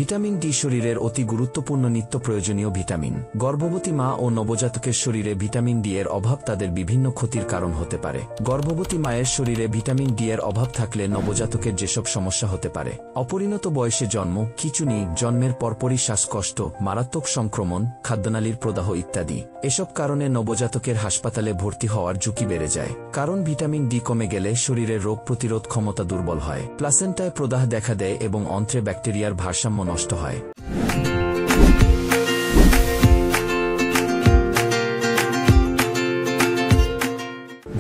Vitamin D শরীরের অতি গুরুত্বপূর্ণ নিত্য প্রয়োজনীয় ভিটামিন। গর্ভবতী মা ও নবজাতকের শরীরে ভিটামিন ডি এর অভাব তাদের বিভিন্ন ক্ষতির কারণ হতে পারে। গর্ভবতী মায়ের শরীরে ভিটামিন ডি এর অভাব থাকলে নবজাতকের যেসব সমস্যা হতে পারে: অপরিণত বয়সে জন্ম, খিঁচুনি, জন্মের পরপরই শ্বাসকষ্ট, মারাত্মক সংক্রমণ, খাদ্যনালীর প্রদাহ ইত্যাদি। এসব কারণে নবজাতকের হাসপাতালে ভর্তি হওয়ার ঝুঁকি বেড়ে যায়। কারণ ভিটামিন ডি কমে গেলে শরীরের রোগ প্রতিরোধ ক্ষমতা দুর্বল হয়, প্লাসেন্টায় প্রদাহ দেখা দেয় এবং অন্ত্রে ব্যাকটেরিয়ার ভারসাম্য নষ্ট হয়।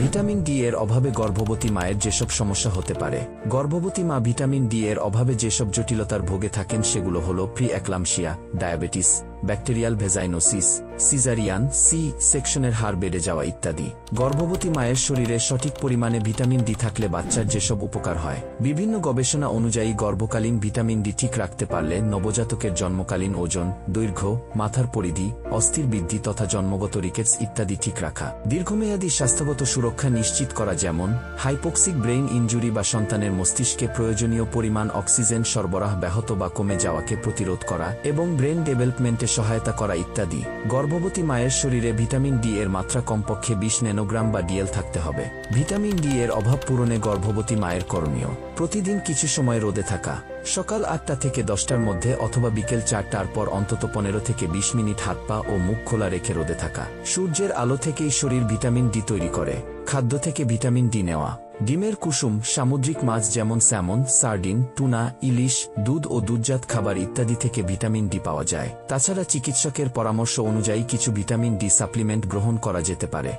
ভিটামিন ডি এর অভাবে গর্ভবতী মায়ের যেসব সমস্যা হতে পারে: গর্ভবতী মা ভিটামিন ডি এর অভাবে যেসব জটিলতার ভোগে থাকেন সেগুলো হলো প্রি-একলামশিয়া, ডায়াবেটিস, ব্যাকটেরিয়াল ভেজাইনোসিস, সিজারিয়ান সি সেকশনের হার বেড়ে যাওয়া ইত্যাদি। গর্ভবতী মায়ের শরীরে সঠিক পরিমাণে ভিটামিন ডি থাকলে বাচ্চার যেসব উপকার হয়। বিভিন্ন গবেষণা অনুযায়ী গর্ভকালীন ভিটামিন ডি ঠিক রাখতে পারলে নবজাতকের জন্মকালীন ওজন, দৈর্ঘ্য, মাথার পরিধি, অস্থির বৃদ্ধি তথা জন্মগত রিকেটস ইত্যাদি ঠিক রাখা। দীর্ঘমেয়াদী স্বাস্থ্যগত সুরক্ষা নিশ্চিত করা, যেমন হাইপোক্সিক ব্রেইন ইনজুরি বা সন্তানের মস্তিষ্কে প্রয়োজনীয় পরিমাণ অক্সিজেন সরবরাহ ব্যাহত বা কমে যাওয়াকে প্রতিরোধ করা এবং ব্রেন ডেভেলপমেন্টে সহায়তা করা ইত্যাদি। গর্ভবতী মায়ের শরীরে ভিটামিন ডি এর মাত্রা কমপক্ষে 20 ন্যানোগ্রাম বা ডিএল থাকতে হবে। ভিটামিন ডি এর অভাব পূরণে গর্ভবতী মায়ের করণীয়: প্রতিদিন কিছু সময় রোদে থাকা, সকাল 8টা থেকে 10টার মধ্যে অথবা বিকেল 4টার পর অন্তত 15 থেকে 20 মিনিট হাত পা ও মুখ খোলা রেখে রোদে থাকা। সূর্যের আলো থেকেই শরীর ভিটামিন ডি তৈরি করে। খাদ্য থেকে ভিটামিন ডি নেওয়া: ডিমের কুসুম, সামুদ্রিক মাছ যেমন স্যামন, সার্ডিন, টুনা, ইলিশ, দুধ ও দুধজাত খাবার ইত্যাদি থেকে ভিটামিন ডি পাওয়া যায়। তাছাড়া চিকিৎসকের পরামর্শ অনুযায়ী কিছু ভিটামিন ডি সাপ্লিমেন্ট গ্রহণ করা যেতে পারে।